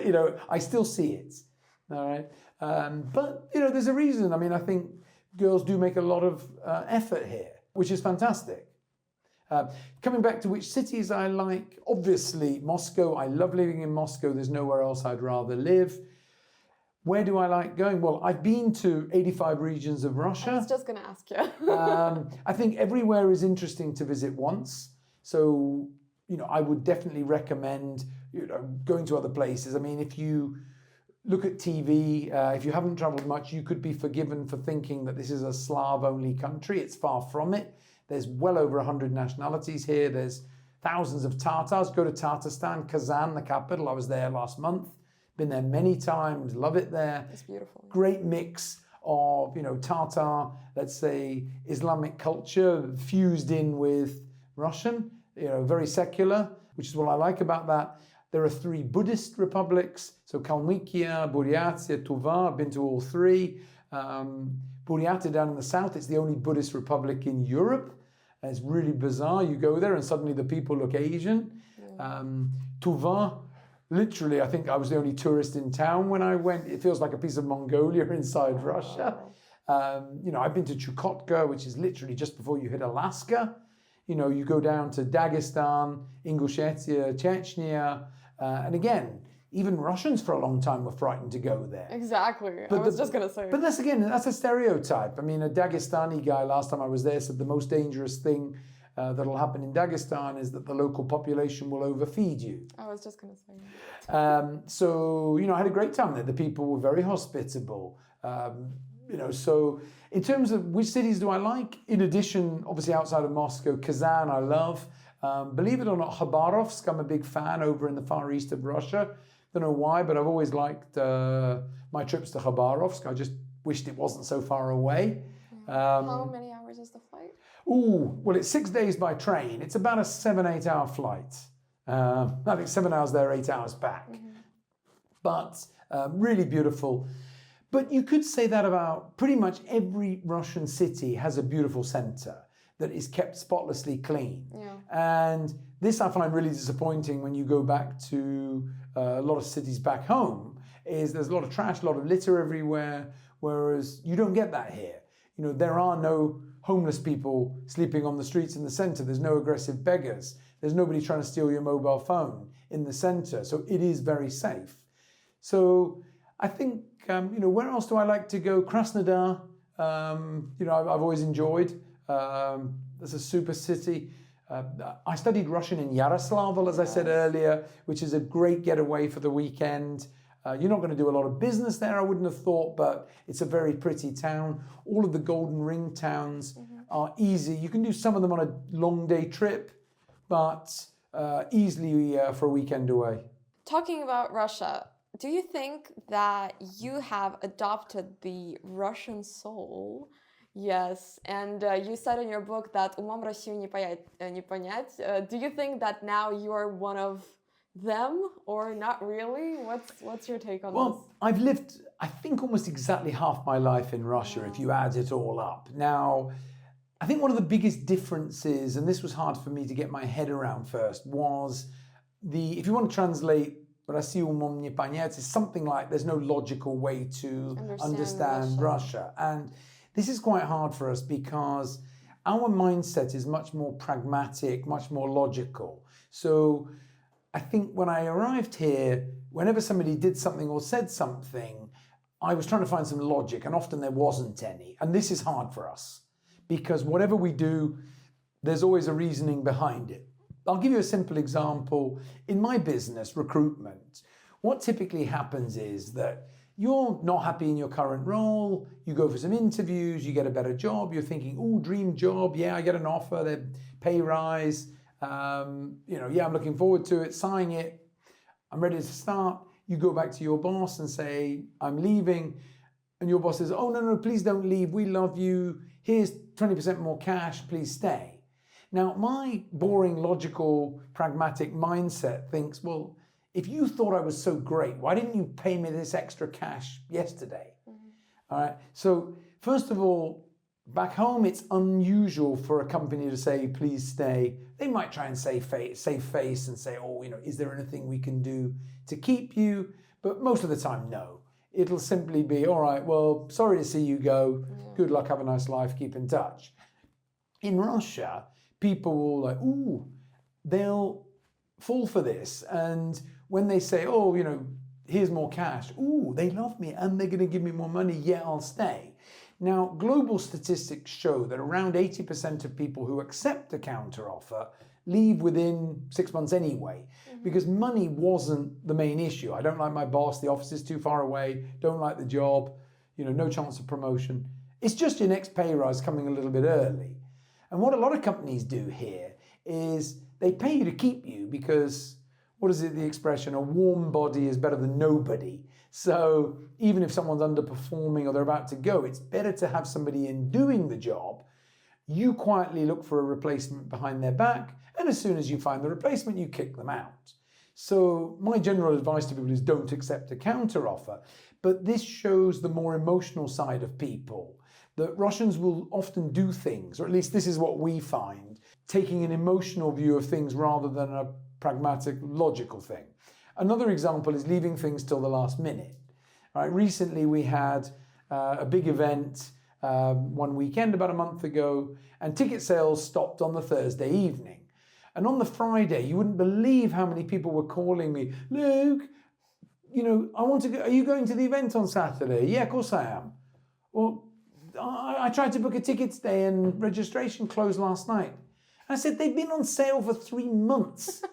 You know, I still see it. All right. But, you know, there's a reason. I mean, I think girls do make a lot of effort here, which is fantastic. Coming back to which cities I like, obviously Moscow. I love living in Moscow. There's nowhere else I'd rather live. Where do I like going? Well, I've been to 85 regions of Russia. I was just going to ask you. I think everywhere is interesting to visit once. So, you know, I would definitely recommend, you know, going to other places. I mean, if you look at TV, if you haven't traveled much, you could be forgiven for thinking that this is a Slav-only country. It's far from it. There's well over 100 nationalities here. There's thousands of Tatars. Go to Tatarstan, Kazan, the capital. I was there last month. Been there many times. Love it there. It's beautiful. Great mix of, you know, Tatar, let's say, Islamic culture fused in with Russian. You know, very secular, which is what I like about that. There are 3 Buddhist republics, so Kalmykia, Buryatia, Tuva. I've been to all 3. Buryatia down in the south, it's the only Buddhist republic in Europe. It's really bizarre. You go there and suddenly the people look Asian. Tuva, literally, I think I was the only tourist in town when I went. It feels like a piece of Mongolia inside Russia. You know, I've been to Chukotka, which is literally just before you hit Alaska. You know, you go down to Dagestan, Ingushetia, Chechnya, and again, even Russians for a long time were frightened to go there. Exactly. I was just going to say. But that's a stereotype. I mean, a Dagestani guy last time I was there said the most dangerous thing that'll happen in Dagestan is that the local population will overfeed you. I was just going to say. So, you know, I had a great time there. The people were very hospitable. You know, so in terms of which cities do I like, in addition, obviously outside of Moscow, Kazan I love. Believe it or not, Khabarovsk, I'm a big fan over in the far east of Russia. Don't know why, but I've always liked my trips to Khabarovsk. I just wished it wasn't so far away. How many hours is the flight? Well, it's 6 days by train. It's about a 7-8 hour flight. I think 7 hours there, 8 hours back. But really beautiful. But you could say that about pretty much every Russian city has a beautiful center that is kept spotlessly clean. And this I find really disappointing when you go back to a lot of cities back home, is there's a lot of trash, a lot of litter everywhere, whereas you don't get that here. You know, there are no homeless people sleeping on the streets in the center. There's no aggressive beggars. There's nobody trying to steal your mobile phone in the center. So it is very safe. So I think, you know, where else do I like to go? Krasnodar, you know, I've always enjoyed. There's a super city. I studied Russian in Yaroslavl, as I said earlier, which is a great getaway for the weekend. You're not going to do a lot of business there, I wouldn't have thought, but it's a very pretty town. All of the Golden Ring towns are easy. You can do some of them on a long day trip, but easily for a weekend away. Talking about Russia, do you think that you have adopted the Russian soul? Yes, and you said in your book that умом Россию не понять. Do you think that now you are one of them or not really? What's your take on this? Well, I've lived, I think, almost exactly half my life in Russia, if you add it all up. Now, I think one of the biggest differences, and this was hard for me to get my head around first, was if you want to translate Россию умом не понять, is something like there's no logical way to understand Russia. And this is quite hard for us because our mindset is much more pragmatic, much more logical. So I think when I arrived here, whenever somebody did something or said something, I was trying to find some logic, and often there wasn't any. And this is hard for us because whatever we do, there's always a reasoning behind it. I'll give you a simple example. In my business, recruitment, what typically happens is that you're not happy in your current role, you go for some interviews, you get a better job, you're thinking, oh, dream job, yeah, I get an offer, the pay rise, you know, yeah, I'm looking forward to it, sign it, I'm ready to start. You go back to your boss and say, I'm leaving, and your boss says, oh, no, please don't leave, we love you, here's 20% more cash, please stay. Now, my boring, logical, pragmatic mindset thinks, well, if you thought I was so great, why didn't you pay me this extra cash yesterday? All right. So first of all, back home, it's unusual for a company to say, please stay. They might try and save face and say, oh, is there anything we can do to keep you? But most of the time, no. It'll simply be, all right, well, sorry to see you go. Good luck, have a nice life, keep in touch. In Russia, people will they'll fall for this. And when they say, oh, here's more cash, they love me and they're going to give me more money, yeah, I'll stay. Now, global statistics show that around 80% of people who accept a counteroffer leave within 6 months anyway, because money wasn't the main issue. I don't like my boss, the office is too far away, don't like the job, no chance of promotion. It's just your next pay rise coming a little bit early. And what a lot of companies do here is they pay you to keep you because, what is it, the expression, a warm body is better than nobody. So even if someone's underperforming or they're about to go, it's better to have somebody in doing the job. You quietly look for a replacement behind their back, and as soon as you find the replacement, you kick them out. So my general advice to people is don't accept a counteroffer. But this shows the more emotional side of people, that Russians will often do things, or at least this is what we find, taking an emotional view of things rather than a pragmatic, logical thing. Another example is leaving things till the last minute. All right, recently we had a big event one weekend about a month ago, and ticket sales stopped on the Thursday evening. And on the Friday, you wouldn't believe how many people were calling me, Luke, I want to go, are you going to the event on Saturday? Yeah, of course I am. Well, I tried to book a ticket today and registration closed last night. I said, they've been on sale for 3 months.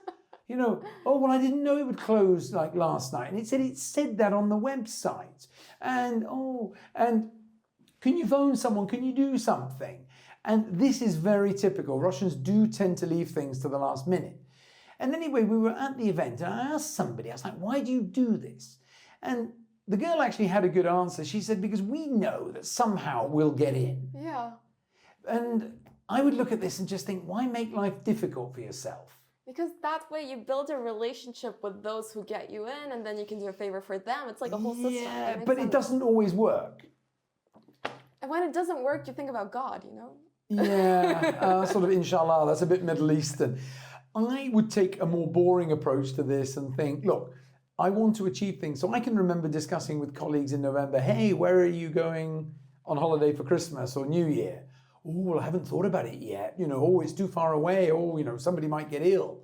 Oh, well, I didn't know it would close like last night. And it said that on the website. And can you phone someone? Can you do something? And this is very typical. Russians do tend to leave things to the last minute. And anyway, we were at the event and I asked somebody, I was like, why do you do this? And the girl actually had a good answer. She said, because we know that somehow we'll get in. Yeah. And I would look at this and just think, why make life difficult for yourself? Because that way you build a relationship with those who get you in, and then you can do a favor for them. It's like a whole system. Yeah, but it doesn't always work. And when it doesn't work, you think about God, Yeah, sort of inshallah, that's a bit Middle Eastern. I would take a more boring approach to this and think, look, I want to achieve things. So I can remember discussing with colleagues in November, hey, where are you going on holiday for Christmas or New Year? Oh, well, I haven't thought about it yet. Oh, it's too far away. Oh, somebody might get ill.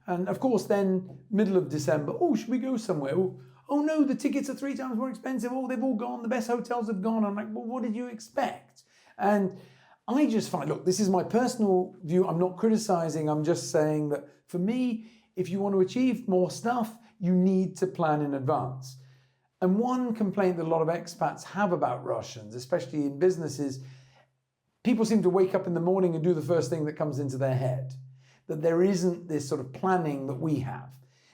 And of course, then middle of December, oh, should we go somewhere? Oh no, the tickets are 3 times more expensive. Oh, they've all gone. The best hotels have gone. I'm like, well, what did you expect? And I just find, look, this is my personal view. I'm not criticizing. I'm just saying that for me, if you want to achieve more stuff, you need to plan in advance. And one complaint that a lot of expats have about Russians, especially in businesses, people seem to wake up in the morning and do the first thing that comes into their head. That there isn't this sort of planning that we have.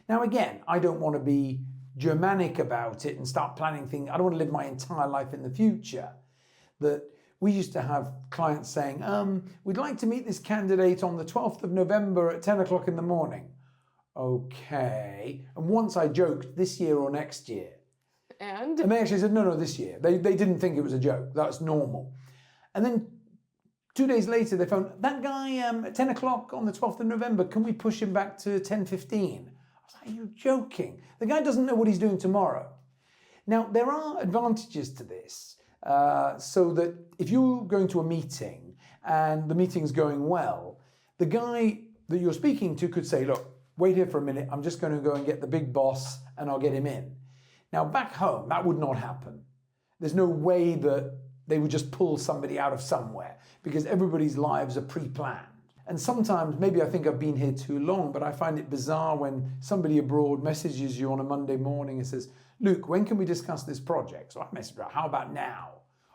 Now, again, I don't want to be Germanic about it and start planning things. I don't want to live my entire life in the future. That we used to have clients saying, we'd like to meet this candidate on the 12th of November at 10 o'clock in the morning. Okay. And once I joked, this year or next year. And they actually said, no, this year. They didn't think it was a joke. That's normal. And then 2 days later, they found that guy at 10 o'clock on the 12th of November, can we push him back to 10:15? I was like, are you joking? The guy doesn't know what he's doing tomorrow. Now, there are advantages to this, so that if you're going to a meeting and the meeting's going well, the guy that you're speaking to could say, look, wait here for a minute. I'm just going to go and get the big boss and I'll get him in. Now, back home, that would not happen. There's no way that they would just pull somebody out of somewhere because everybody's lives are pre-planned. And sometimes, maybe I think I've been here too long, but I find it bizarre when somebody abroad messages you on a Monday morning and says, Luke, when can we discuss this project? So I message about, how about now?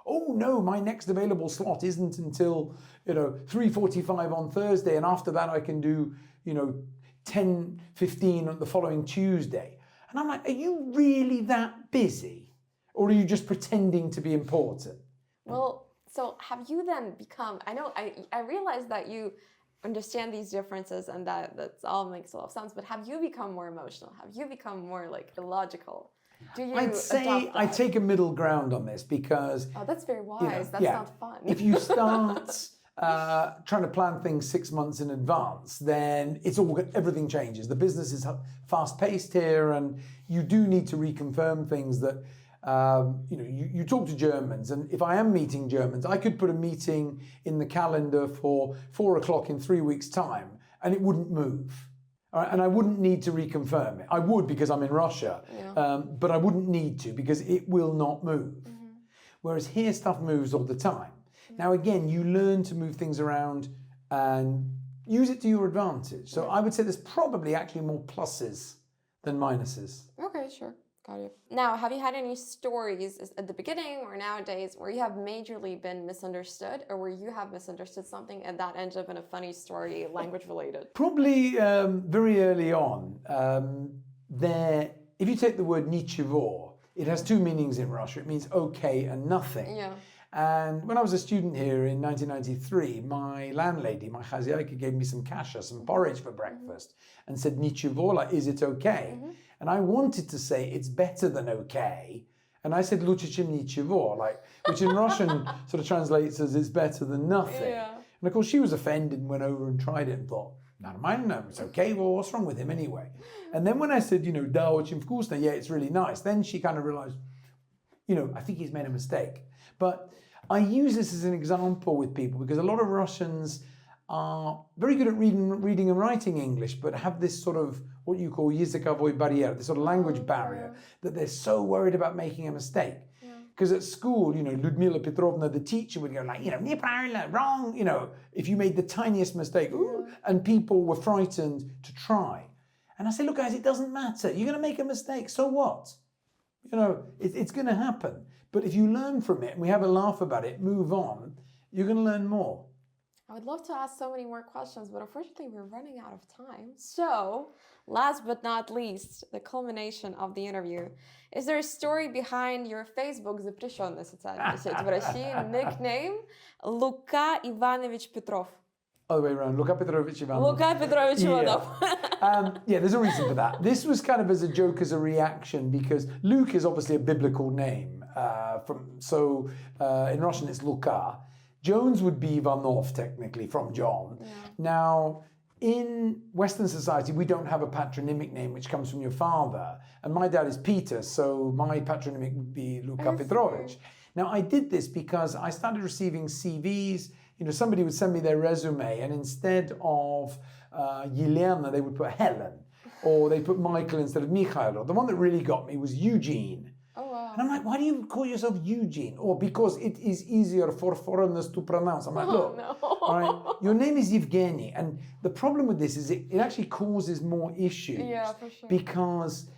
Oh no, my next available slot isn't until 3:45 on Thursday, and after that I can do 10:15 on the following Tuesday. And I'm like, are you really that busy? Or are you just pretending to be important? Well, so have you then become, I realized that you understand these differences, and that's all makes a lot of sense. But have you become more emotional? Have you become more like illogical? Do you I'd say adopt I that? take a middle ground on this because Oh, that's very wise. you know, That's yeah, not fun. if you start trying to plan things 6 months in advance, then everything changes. The business is fast paced here, and you do need to reconfirm things that. You talk to Germans, and if I am meeting Germans, I could put a meeting in the calendar for 4 o'clock in 3 weeks' time, and it wouldn't move. All right, and I wouldn't need to reconfirm it. I would because I'm in Russia, but I wouldn't need to because it will not move. Whereas here, stuff moves all the time. Now, again, you learn to move things around and use it to your advantage. So I would say there's probably actually more pluses than minuses. Okay, sure. Got you. Now, have you had any stories at the beginning or nowadays where you have majorly been misunderstood, or where you have misunderstood something and that ended up in a funny story, language related? Probably very early on. If you take the word nichevo, it has two meanings in Russia. It means okay and nothing. Yeah. And when I was a student here in 1993, my landlady, my chazyaika, gave me some kasha, some porridge for breakfast, and said, nichevo, like, is it okay? And I wanted to say it's better than okay. And I said, luche чем nichevo, like, which in Russian sort of translates as it's better than nothing. Yeah. And of course, she was offended and went over and tried it and thought, no, it's okay. Well, what's wrong with him anyway? And then when I said, da очень вкусно, yeah, it's really nice, then she kind of realized, I think he's made a mistake. But I use this as an example with people because a lot of Russians are very good at reading and writing English, but have this sort of what you call языковой barrier, this sort of language barrier, that they're so worried about making a mistake. Because at school, Ludmila Petrovna, the teacher, would go like, неправильно, wrong, if you made the tiniest mistake, and people were frightened to try. And I say, look, guys, it doesn't matter. You're going to make a mistake. So what? It's going to happen. But if you learn from it and we have a laugh about it, move on, you're going to learn more. I would love to ask so many more questions, but unfortunately we're running out of time. So, last but not least, the culmination of the interview. Is there a story behind your Facebook запрещенной социальной сети в России nickname Luka Ivanovic Petrov? Other way around, Luka Petrovich Ivanna. Luka Petrovich Ivanov. Yeah, there's a reason for that. This was kind of as a joke, as a reaction, because Luke is obviously a biblical name. In Russian it's Luka. Jones would be Ivanov, technically, from John. Yeah. Now, in Western society, we don't have a patronymic name which comes from your father. And my dad is Peter, so my patronymic would be Luka Petrovich. Now, I did this because I started receiving CVs. Somebody would send me their resume, and instead of Yelena, they would put Helen, or they put Michael instead of Mikhail. The one that really got me was Eugene. Oh, wow. And I'm like, why do you call yourself Eugene? Or because it is easier for foreigners to pronounce. I'm like, look, all right, your name is Yevgeny. And the problem with this is it actually causes more issues. Yeah, for sure. Because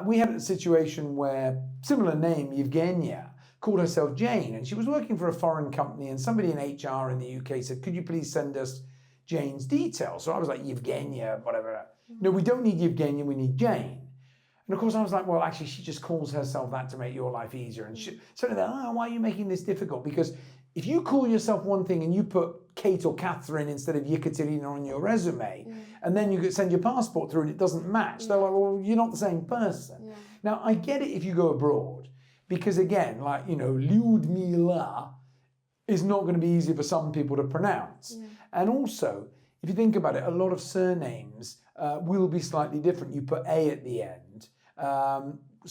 we had a situation where similar name, Yevgenia, called herself Jane. And she was working for a foreign company. And somebody in HR in the UK said, could you please send us Jane's details? So I was like, Yevgenia, whatever. No, we don't need Yevgenia, we need Jane. And of course, I was like, well, actually, she just calls herself that to make your life easier. And so they're like, why are you making this difficult? Because if you call yourself one thing and you put Kate or Catherine instead of Yekaterina on your resume, and then you send your passport through and it doesn't match, they're like, well, you're not the same person. Yeah. Now, I get it if you go abroad, because again, like, Lyudmila is not going to be easy for some people to pronounce. Yeah. And also, if you think about it, a lot of surnames will be slightly different. You put A at the end.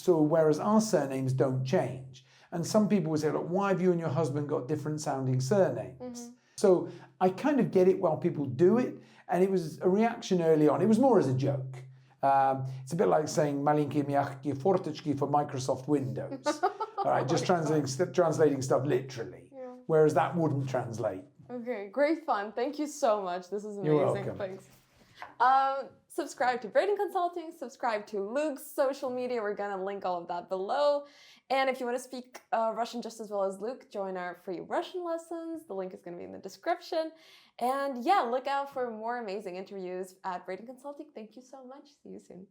Whereas our surnames don't change. And some people would say, look, why have you and your husband got different sounding surnames? So I kind of get it while people do it. And it was a reaction early on. It was more as a joke. It's a bit like saying malinki mягкие форточки for Microsoft Windows. All right, just translating stuff literally. Yeah. Whereas that wouldn't translate. Okay, great fun. Thank you so much. This is amazing. You're welcome. Thanks. Subscribe to Braden Consulting, subscribe to Luke's social media. We're going to link all of that below. And if you want to speak Russian just as well as Luke, join our free Russian lessons. The link is going to be in the description. And yeah, look out for more amazing interviews at Braden Consulting. Thank you so much. See you soon.